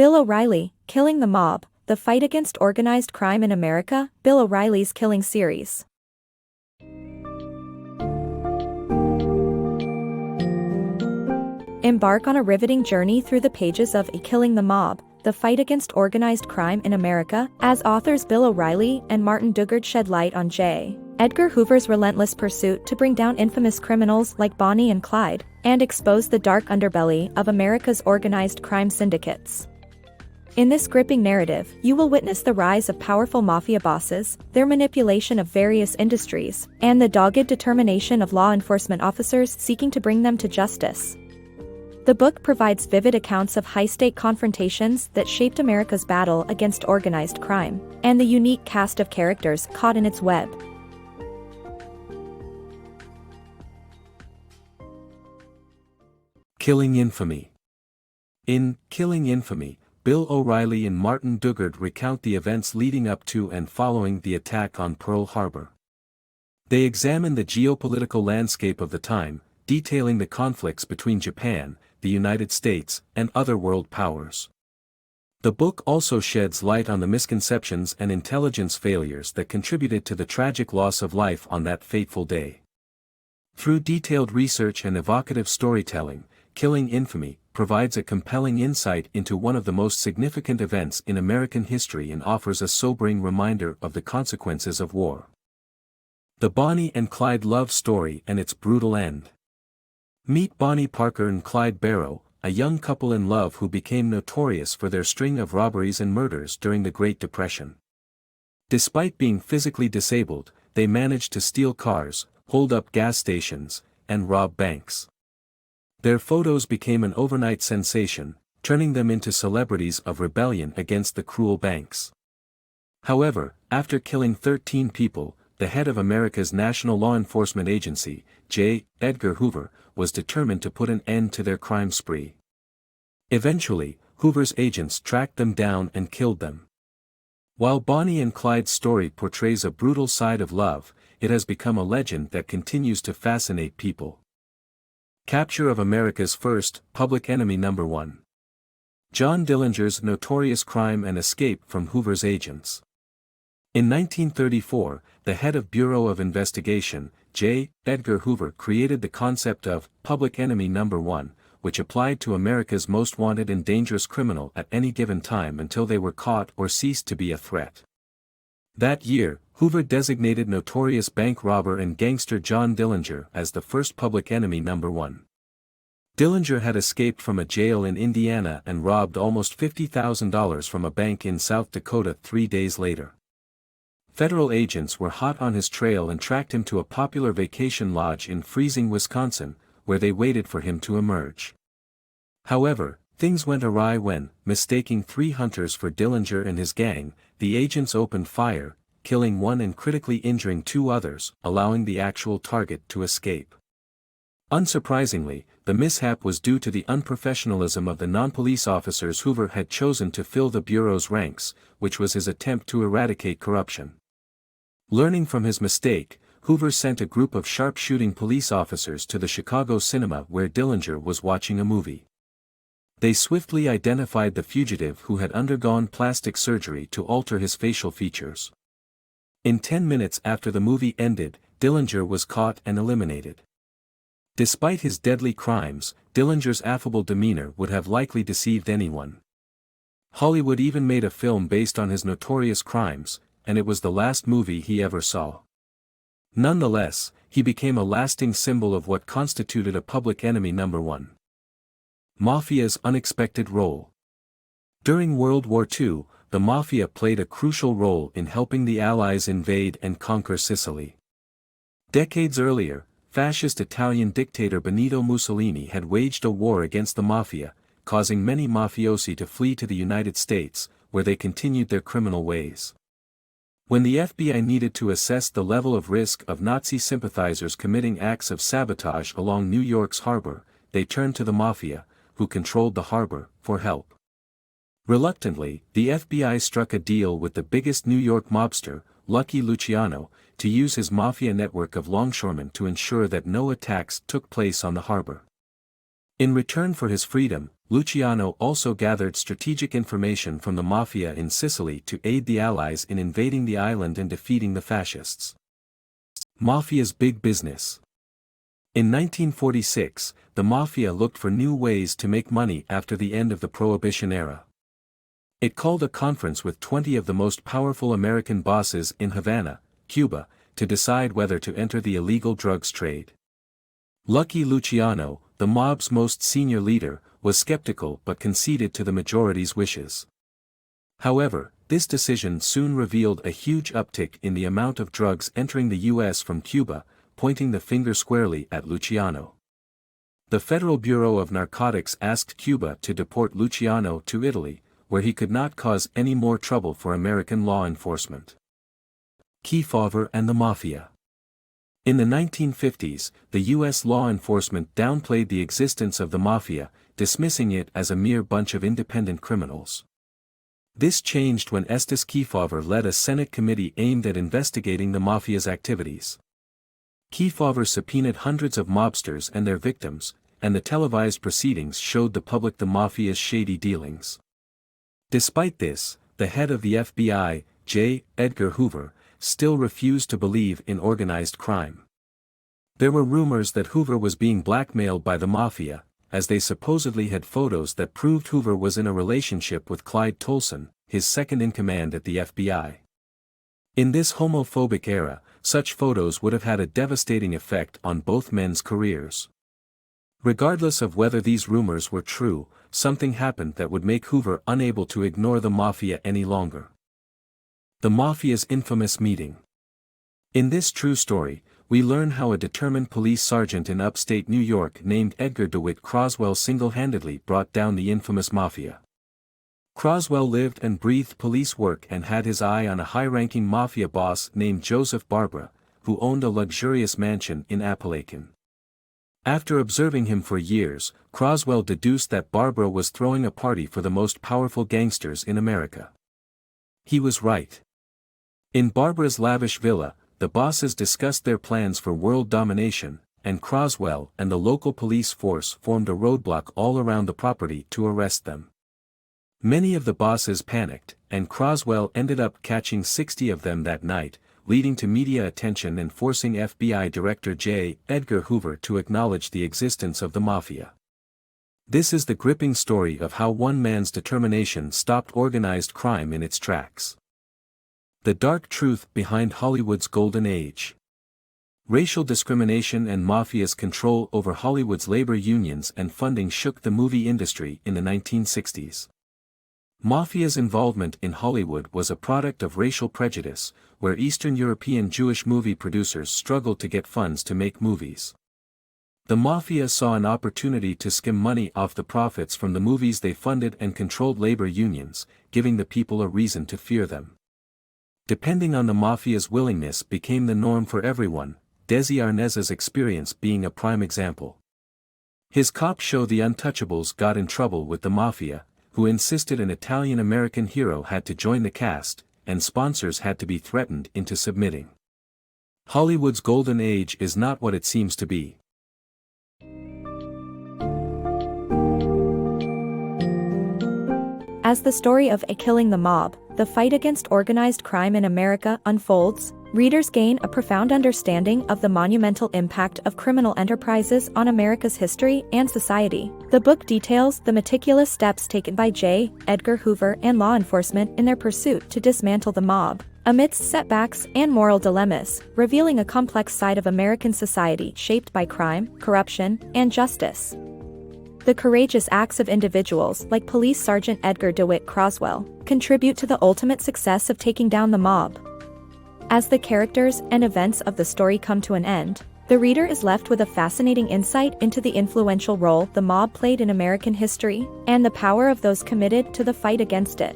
Bill O'Reilly, Killing the Mob, The Fight Against Organized Crime in America, Bill O'Reilly's Killing Series. Embark on a riveting journey through the pages of Killing the Mob, The Fight Against Organized Crime in America, as authors Bill O'Reilly and Martin Dugard shed light on J. Edgar Hoover's relentless pursuit to bring down infamous criminals like Bonnie and Clyde, and expose the dark underbelly of America's organized crime syndicates. In this gripping narrative, you will witness the rise of powerful mafia bosses, their manipulation of various industries, and the dogged determination of law enforcement officers seeking to bring them to justice. The book provides vivid accounts of high-stake confrontations that shaped America's battle against organized crime, and the unique cast of characters caught in its web. Killing Infamy. In Killing Infamy, Bill O'Reilly and Martin Dugard recount the events leading up to and following the attack on Pearl Harbor. They examine the geopolitical landscape of the time, detailing the conflicts between Japan, the United States, and other world powers. The book also sheds light on the misconceptions and intelligence failures that contributed to the tragic loss of life on that fateful day. Through detailed research and evocative storytelling, Killing Infamy provides a compelling insight into one of the most significant events in American history and offers a sobering reminder of the consequences of war. The Bonnie and Clyde love story and its brutal end. Meet Bonnie Parker and Clyde Barrow, a young couple in love who became notorious for their string of robberies and murders during the Great Depression. Despite being physically disabled, they managed to steal cars, hold up gas stations, and rob banks. Their photos became an overnight sensation, turning them into celebrities of rebellion against the cruel banks. However, after killing 13 people, the head of America's national law enforcement agency, J. Edgar Hoover, was determined to put an end to their crime spree. Eventually, Hoover's agents tracked them down and killed them. While Bonnie and Clyde's story portrays a brutal side of love, it has become a legend that continues to fascinate people. Capture of America's first public enemy number 1. John Dillinger's notorious crime and escape from Hoover's agents. In 1934, the head of Bureau of Investigation, J. Edgar Hoover, created the concept of public enemy number 1, which applied to America's most wanted and dangerous criminal at any given time until they were caught or ceased to be a threat. That year, Hoover designated notorious bank robber and gangster John Dillinger as the first public enemy number 1. Dillinger had escaped from a jail in Indiana and robbed almost $50,000 from a bank in South Dakota 3 days later. Federal agents were hot on his trail and tracked him to a popular vacation lodge in freezing Wisconsin, where they waited for him to emerge. However, things went awry when, mistaking 3 hunters for Dillinger and his gang, the agents opened fire, killing one and critically injuring 2 others, allowing the actual target to escape. Unsurprisingly, the mishap was due to the unprofessionalism of the non-police officers Hoover had chosen to fill the Bureau's ranks, which was his attempt to eradicate corruption. Learning from his mistake, Hoover sent a group of sharpshooting police officers to the Chicago cinema where Dillinger was watching a movie. They swiftly identified the fugitive who had undergone plastic surgery to alter his facial features. In 10 minutes after the movie ended, Dillinger was caught and eliminated. Despite his deadly crimes, Dillinger's affable demeanor would have likely deceived anyone. Hollywood even made a film based on his notorious crimes, and it was the last movie he ever saw. Nonetheless, he became a lasting symbol of what constituted a public enemy number 1. Mafia's unexpected role. During World War II, the Mafia played a crucial role in helping the Allies invade and conquer Sicily. Decades earlier, fascist Italian dictator Benito Mussolini had waged a war against the Mafia, causing many mafiosi to flee to the United States, where they continued their criminal ways. When the FBI needed to assess the level of risk of Nazi sympathizers committing acts of sabotage along New York's harbor, they turned to the Mafia, who controlled the harbor, for help. Reluctantly, the FBI struck a deal with the biggest New York mobster, Lucky Luciano, to use his Mafia network of longshoremen to ensure that no attacks took place on the harbor. In return for his freedom, Luciano also gathered strategic information from the Mafia in Sicily to aid the Allies in invading the island and defeating the fascists. Mafia's big business. In 1946, the Mafia looked for new ways to make money after the end of the Prohibition era. It called a conference with 20 of the most powerful American bosses in Havana, Cuba, to decide whether to enter the illegal drugs trade. Lucky Luciano, the mob's most senior leader, was skeptical but conceded to the majority's wishes. However, this decision soon revealed a huge uptick in the amount of drugs entering the U.S. from Cuba, pointing the finger squarely at Luciano. The Federal Bureau of Narcotics asked Cuba to deport Luciano to Italy, where he could not cause any more trouble for American law enforcement. Kefauver and the Mafia. In the 1950s, the U.S. law enforcement downplayed the existence of the Mafia, dismissing it as a mere bunch of independent criminals. This changed when Estes Kefauver led a Senate committee aimed at investigating the Mafia's activities. Kefauver subpoenaed hundreds of mobsters and their victims, and the televised proceedings showed the public the Mafia's shady dealings. Despite this, the head of the FBI, J. Edgar Hoover, still refused to believe in organized crime. There were rumors that Hoover was being blackmailed by the Mafia, as they supposedly had photos that proved Hoover was in a relationship with Clyde Tolson, his second-in-command at the FBI. In this homophobic era, such photos would have had a devastating effect on both men's careers. Regardless of whether these rumors were true, something happened that would make Hoover unable to ignore the Mafia any longer. The Mafia's infamous meeting. In this true story, we learn how a determined police sergeant in upstate New York named Edgar DeWitt Croswell single-handedly brought down the infamous Mafia. Croswell lived and breathed police work and had his eye on a high-ranking Mafia boss named Joseph Barbara, who owned a luxurious mansion in Apalachin. After observing him for years, Croswell deduced that Barbara was throwing a party for the most powerful gangsters in America. He was right. In Barbara's lavish villa, the bosses discussed their plans for world domination, and Croswell and the local police force formed a roadblock all around the property to arrest them. Many of the bosses panicked, and Croswell ended up catching 60 of them that night, leading to media attention and forcing FBI Director J. Edgar Hoover to acknowledge the existence of the Mafia. This is the gripping story of how one man's determination stopped organized crime in its tracks. The dark truth behind Hollywood's golden age. Racial discrimination and Mafia's control over Hollywood's labor unions and funding shook the movie industry in the 1960s. Mafia's involvement in Hollywood was a product of racial prejudice, where Eastern European Jewish movie producers struggled to get funds to make movies. The Mafia saw an opportunity to skim money off the profits from the movies they funded and controlled labor unions, giving the people a reason to fear them. Depending on the Mafia's willingness became the norm for everyone, Desi Arnaz's experience being a prime example. His cop show The Untouchables got in trouble with the Mafia, who insisted an Italian-American hero had to join the cast, and sponsors had to be threatened into submitting. Hollywood's golden age is not what it seems to be. As the story of Killing the Mob, the fight against organized crime in America unfolds, readers gain a profound understanding of the monumental impact of criminal enterprises on America's history and society. The book details the meticulous steps taken by J. Edgar Hoover and law enforcement in their pursuit to dismantle the mob, amidst setbacks and moral dilemmas, revealing a complex side of American society shaped by crime, corruption, and justice. The courageous acts of individuals like Police Sergeant Edgar DeWitt Croswell contribute to the ultimate success of taking down the mob. As the characters and events of the story come to an end, the reader is left with a fascinating insight into the influential role the mob played in American history and the power of those committed to the fight against it.